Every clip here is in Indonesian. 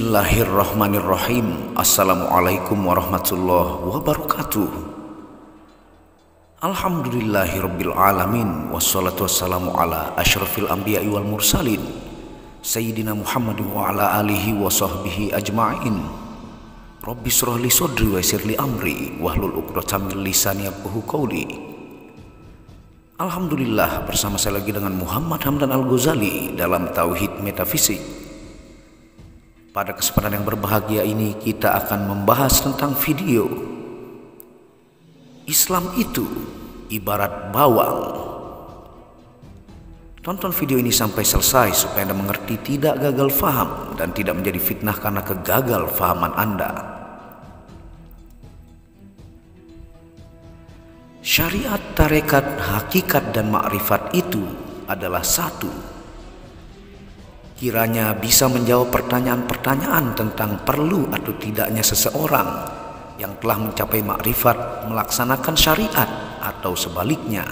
Bismillahirrahmanirrahim. Assalamualaikum warahmatullahi wabarakatuh. Alhamdulillahirabbil alamin, wassalatu wassalamu ala asyrafil anbiya'i wal mursalin sayyidina Muhammadin wa ala alihi wa sahbihi ajma'in. Rabbi shrah li sadri wa yassir li amri wahlul 'uqdatam min lisani yafqahu qawli. Alhamdulillah, bersama saya lagi dengan Muhammad Hamdan Al-Ghazali dalam Tauhid Metafisik. Pada kesempatan yang berbahagia ini kita akan membahas tentang video. Islam itu ibarat bawang. Tonton video ini sampai selesai supaya Anda mengerti, tidak gagal faham dan tidak menjadi fitnah karena kegagal fahaman Anda. Syariat, tarekat, hakikat dan ma'rifat itu adalah satu. Kiranya bisa menjawab pertanyaan-pertanyaan tentang perlu atau tidaknya seseorang yang telah mencapai makrifat melaksanakan syariat, atau sebaliknya,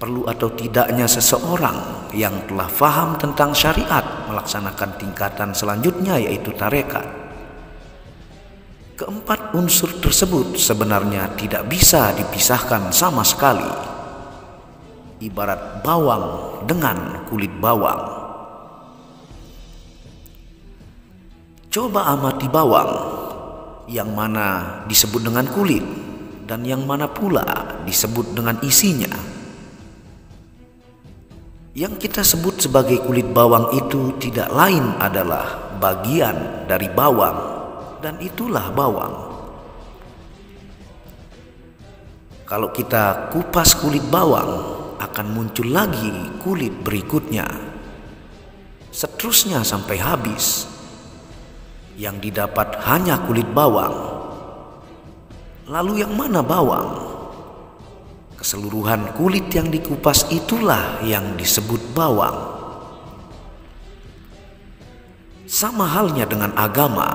perlu atau tidaknya seseorang yang telah faham tentang syariat melaksanakan tingkatan selanjutnya, yaitu tarekat. Keempat unsur tersebut sebenarnya tidak bisa dipisahkan sama sekali. Ibarat bawang dengan kulit bawang. Coba amati bawang, yang mana disebut dengan kulit dan yang mana pula disebut dengan isinya. Yang kita sebut sebagai kulit bawang itu tidak lain adalah bagian dari bawang, dan itulah bawang. Kalau kita kupas kulit bawang, akan muncul lagi kulit berikutnya, seterusnya sampai habis. Yang didapat hanya kulit bawang. Lalu yang mana bawang? Keseluruhan kulit yang dikupas itulah yang disebut bawang. Sama halnya dengan agama.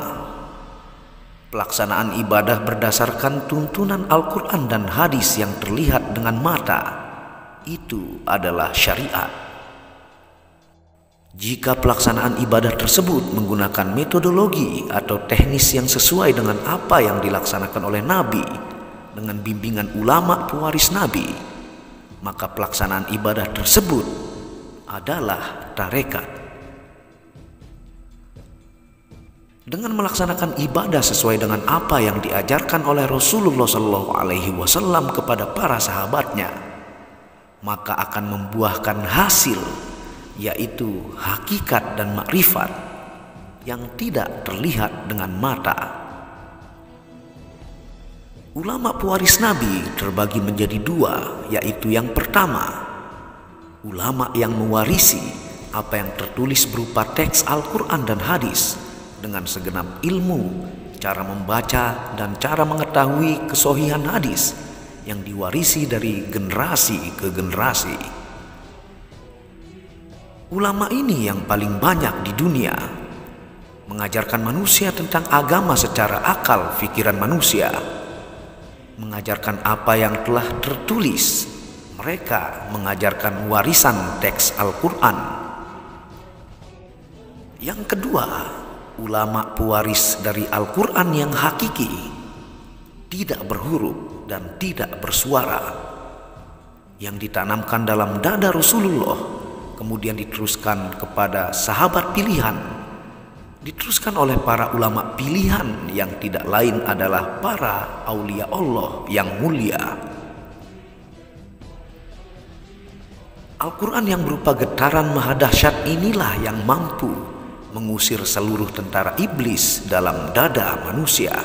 Pelaksanaan ibadah berdasarkan tuntunan Al-Quran dan hadis yang terlihat dengan mata, itu adalah syariat. Jika pelaksanaan ibadah tersebut menggunakan metodologi atau teknis yang sesuai dengan apa yang dilaksanakan oleh Nabi dengan bimbingan ulama pewaris Nabi, maka pelaksanaan ibadah tersebut adalah tarekat. Dengan melaksanakan ibadah sesuai dengan apa yang diajarkan oleh Rasulullah SAW kepada para sahabatnya, maka akan membuahkan hasil, yaitu hakikat dan makrifat yang tidak terlihat dengan mata. Ulama pewaris Nabi terbagi menjadi dua, yaitu yang pertama, ulama yang mewarisi apa yang tertulis berupa teks Al-Quran dan hadis dengan segenap ilmu, cara membaca dan cara mengetahui kesohihan hadis yang diwarisi dari generasi ke generasi. Ulama ini yang paling banyak di dunia mengajarkan manusia tentang agama secara akal pikiran manusia, mengajarkan apa yang telah tertulis. Mereka mengajarkan warisan teks Al-Quran. Yang kedua, ulama pewaris dari Al-Quran yang hakiki, tidak berhuruf dan tidak bersuara, yang ditanamkan dalam dada Rasulullah, kemudian diteruskan kepada sahabat pilihan, diteruskan oleh para ulama pilihan yang tidak lain adalah para aulia Allah yang mulia. Al-Quran yang berupa getaran maha dahsyat inilah yang mampu mengusir seluruh tentara iblis dalam dada manusia.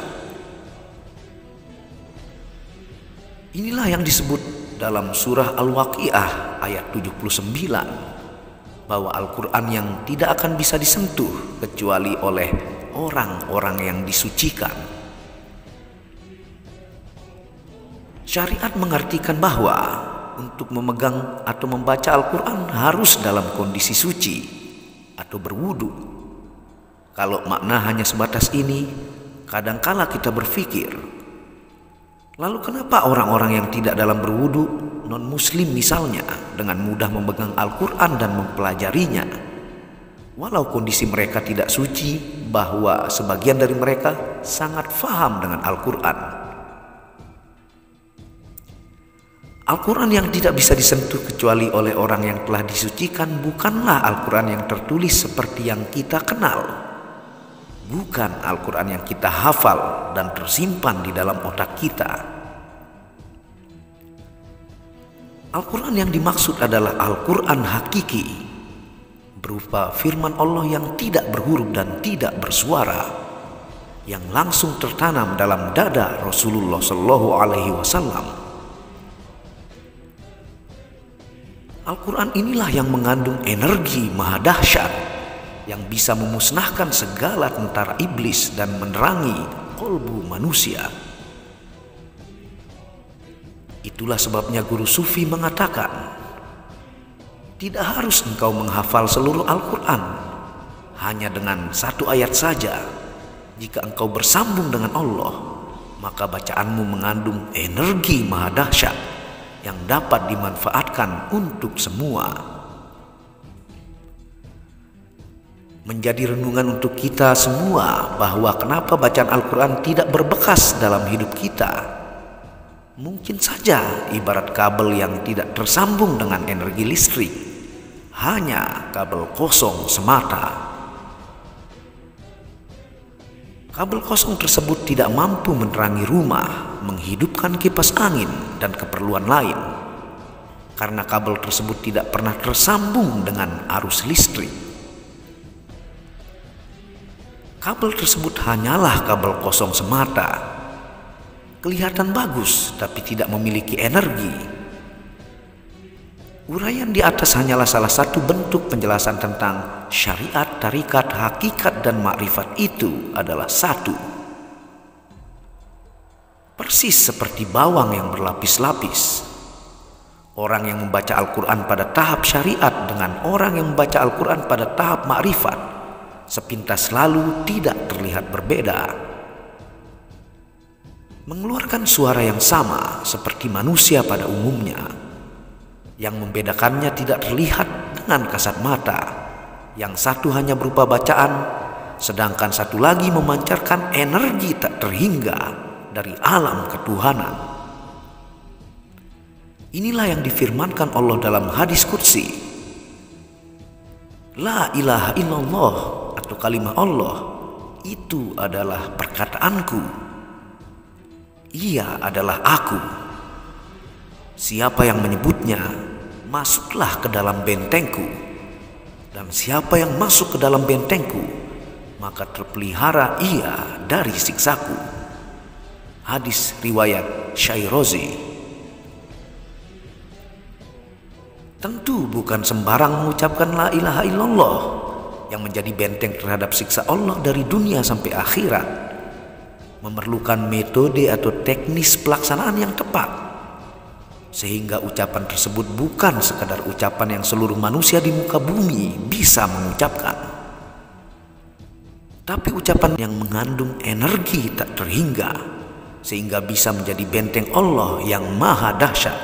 Inilah yang disebut dalam surah Al-Waqiah ayat 79, bahwa Al-Quran yang tidak akan bisa disentuh kecuali oleh orang-orang yang disucikan. Syariat mengartikan bahwa untuk memegang atau membaca Al-Quran harus dalam kondisi suci atau berwudu. Kalau makna hanya sebatas ini, kadangkala kita berpikir, lalu kenapa orang-orang yang tidak dalam berwudu, non-muslim misalnya, dengan mudah memegang Al-Quran dan mempelajarinya? walau kondisi mereka tidak suci, bahwa sebagian dari mereka sangat faham dengan Al-Quran. Al-Quran yang tidak bisa disentuh kecuali oleh orang yang telah disucikan bukanlah Al-Quran yang tertulis seperti yang kita kenal. Bukan Al-Quran yang kita hafal dan tersimpan di dalam otak kita. Al-Quran yang dimaksud adalah Al-Quran hakiki, berupa firman Allah yang tidak berhuruf dan tidak bersuara, yang langsung tertanam dalam dada Rasulullah SAW. Al-Quran inilah yang mengandung energi maha dahsyat yang bisa memusnahkan segala tentara iblis dan menerangi kolbu manusia. Itulah sebabnya guru sufi mengatakan, tidak harus engkau menghafal seluruh Al-Quran, hanya dengan satu ayat saja. Jika engkau bersambung dengan Allah, maka bacaanmu mengandung energi maha dahsyat yang dapat dimanfaatkan untuk semua. Menjadi renungan untuk kita semua bahwa kenapa bacaan Al-Quran tidak berbekas dalam hidup kita. Mungkin saja ibarat kabel yang tidak tersambung dengan energi listrik, hanya kabel kosong semata. Kabel kosong tersebut tidak mampu menerangi rumah, menghidupkan kipas angin, dan keperluan lain, karena kabel tersebut tidak pernah tersambung dengan arus listrik. Kabel tersebut hanyalah kabel kosong semata. Kelihatan bagus tapi tidak memiliki energi. Uraian di atas hanyalah salah satu bentuk penjelasan tentang syariat, tarikat, hakikat, dan makrifat itu adalah satu. Persis seperti bawang yang berlapis-lapis. Orang yang membaca Al-Quran pada tahap syariat dengan orang yang membaca Al-Quran pada tahap makrifat sepintas lalu tidak terlihat berbeda. Mengeluarkan suara yang sama seperti manusia pada umumnya. Yang membedakannya tidak terlihat dengan kasat mata. Yang satu hanya berupa bacaan, sedangkan satu lagi memancarkan energi tak terhingga dari alam ketuhanan. Inilah yang difirmankan Allah dalam hadis qudsi. La ilaha illallah atau kalimat Allah itu adalah perkataanku. Ia adalah aku. Siapa yang menyebutnya, masuklah ke dalam bentengku. Dan siapa yang masuk ke dalam bentengku, maka terpelihara ia dari siksaku. Hadis riwayat Syairozi. Tentu bukan sembarang mengucapkan la ilaha illallah yang menjadi benteng terhadap siksa Allah dari dunia sampai akhirat. Memerlukan metode atau teknis pelaksanaan yang tepat, sehingga ucapan tersebut bukan sekadar ucapan yang seluruh manusia di muka bumi bisa mengucapkan, tapi ucapan yang mengandung energi tak terhingga, sehingga bisa menjadi benteng Allah yang maha dahsyat.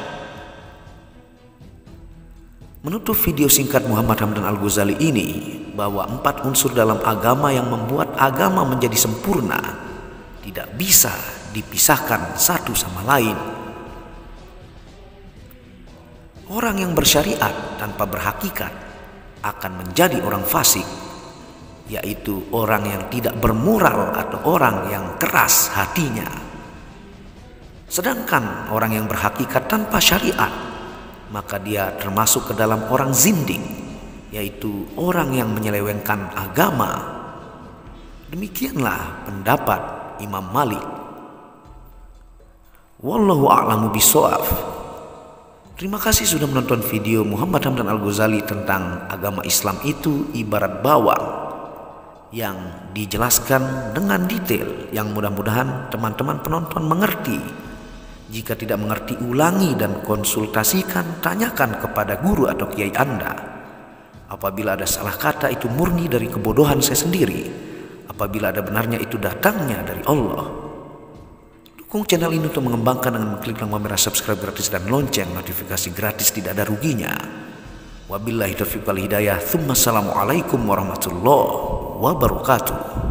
Menutup video singkat Muhammad Hamdan Al-Ghazali ini, bahwa 4 unsur dalam agama yang membuat agama menjadi sempurna tidak bisa dipisahkan satu sama lain. Orang yang bersyariat tanpa berhakikat akan menjadi orang fasik, yaitu orang yang tidak bermoral atau orang yang keras hatinya. Sedangkan orang yang berhakikat tanpa syariat, maka dia termasuk ke dalam orang zindik, yaitu orang yang menyelewengkan agama. Demikianlah pendapat Imam Malik. Wallahu a'lamu bishawab. Terima kasih sudah menonton video Muhammad Hamdan Al-Ghazali tentang agama Islam itu ibarat bawang, yang dijelaskan dengan detail yang mudah-mudahan teman-teman penonton mengerti. Jika tidak mengerti, ulangi dan konsultasikan, tanyakan kepada guru atau kiai Anda. Apabila ada salah kata, itu murni dari kebodohan saya sendiri. Apabila ada benarnya, itu datangnya dari Allah. Dukung channel ini untuk mengembangkan dengan mengklik tombol merah subscribe gratis dan lonceng notifikasi gratis, tidak ada ruginya. Wabillahi taufiq wal hidayah. Assalamualaikum warahmatullahi wabarakatuh.